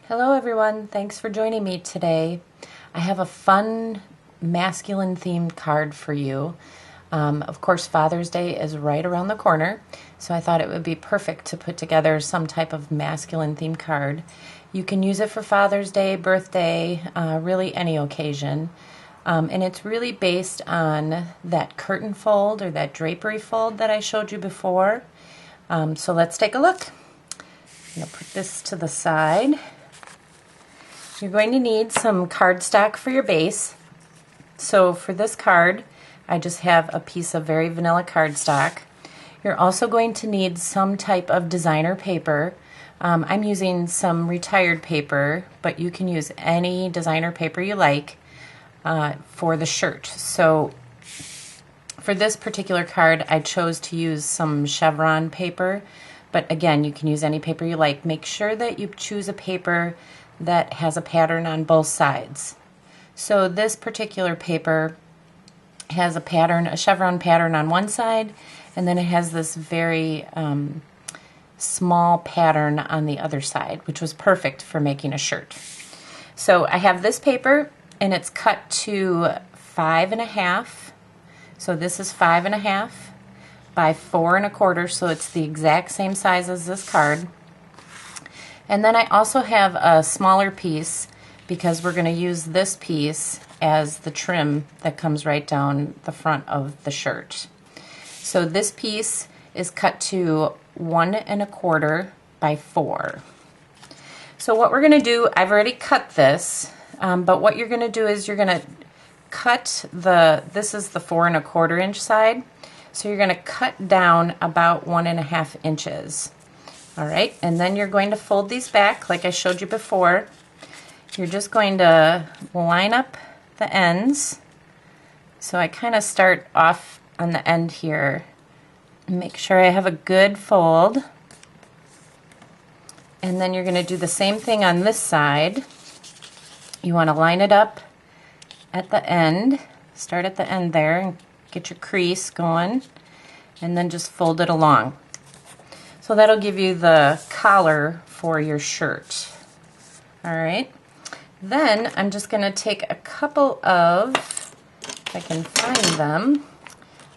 Hello everyone, thanks for joining me today. I have a fun masculine themed card for you. Of course, Father's Day is right around the corner, so I thought it would be perfect to put together some type of masculine themed card. You can use it for Father's Day, birthday, really any occasion. And it's really based on that curtain fold or that drapery fold that I showed you before. So let's take a look. I'm going to put this to the side. You're going to need some cardstock for your base. So for this card, I just have a piece of very vanilla cardstock. You're also going to need some type of designer paper. I'm using some retired paper, but you can use any designer paper you like for the shirt. So for this particular card, I chose to use some chevron paper, but again, you can use any paper you like. Make sure that you choose a paper that has a pattern on both sides. So this particular paper has a pattern, a chevron pattern on one side, and then it has this very small pattern on the other side, which was perfect for making a shirt. So I have this paper, and it's cut to 5.5. So this is 5.5 by 4.25, so it's the exact same size as this card. And then I also have a smaller piece because we're going to use this piece as the trim that comes right down the front of the shirt. So this piece is cut to 1.25 by 4. So what we're going to do, I've already cut this, but what you're going to do is you're going to cut this is the 4.25 inch side, so you're going to cut down about 1.5 inches. All right, and then you're going to fold these back like I showed you before. You're just going to line up the ends. So I kind of start off on the end here. Make sure I have a good fold. And then you're going to do the same thing on this side. You want to line it up at the end. Start at the end there and get your crease going. And then just fold it along. So that'll give you the collar for your shirt. All right. Then I'm just going to take a couple of, if I can find them,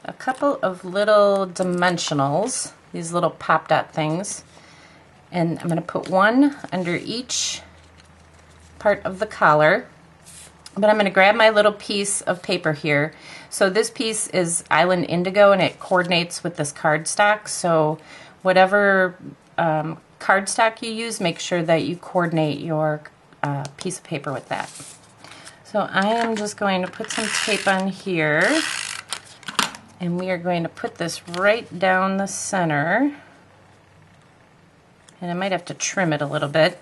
a couple of little dimensionals, these little pop dot things, and I'm going to put one under each part of the collar. But I'm going to grab my little piece of paper here. So this piece is Island Indigo, and it coordinates with this cardstock. So whatever cardstock you use, make sure that you coordinate your piece of paper with that. So I am just going to put some tape on here, and we are going to put this right down the center. And I might have to trim it a little bit.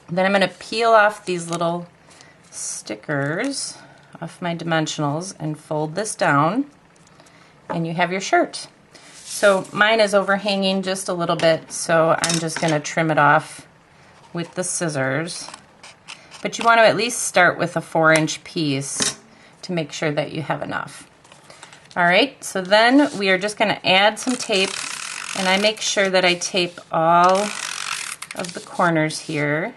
Then I'm going to peel off these little stickers off my dimensionals and fold this down, and you have your shirt. So mine is overhanging just a little bit, so I'm just going to trim it off with the scissors. But you want to at least start with a 4-inch piece to make sure that you have enough. All right, so then we are just going to add some tape, and I make sure that I tape all of the corners here.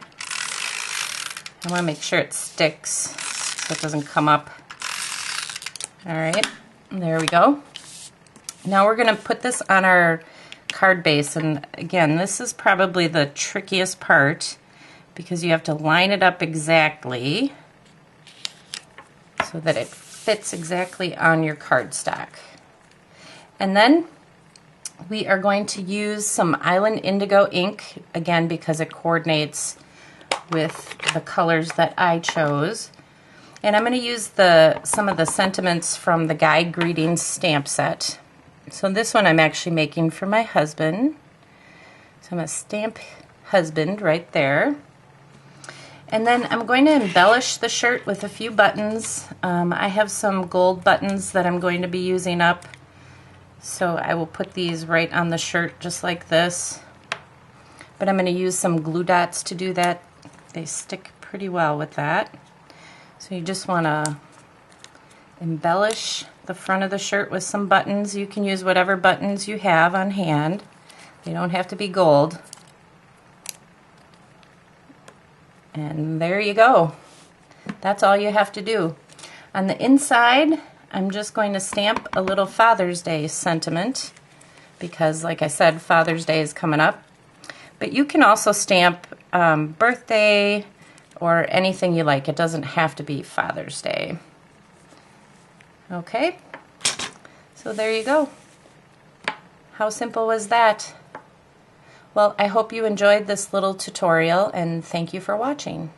I want to make sure it sticks so it doesn't come up. All right, there we go. Now we're going to put this on our card base, and again, this is probably the trickiest part because you have to line it up exactly so that it fits exactly on your cardstock. And then we are going to use some Island Indigo ink, again because it coordinates with the colors that I chose. And I'm going to use some of the sentiments from the Guide Greetings stamp set. So this one I'm actually making for my husband. So I'm going to stamp husband right there. And then I'm going to embellish the shirt with a few buttons. I have some gold buttons that I'm going to be using up. So I will put these right on the shirt just like this. But I'm going to use some glue dots to do that. They stick pretty well with that. So you just want to embellish the front of the shirt with some buttons. You can use whatever buttons you have on hand. They don't have to be gold. And there you go. That's all you have to do. On the inside, I'm just going to stamp a little Father's Day sentiment because, like I said, Father's Day is coming up. But you can also stamp birthday or anything you like. It doesn't have to be Father's Day. Okay, so there you go. How simple was that? Well, I hope you enjoyed this little tutorial, and thank you for watching.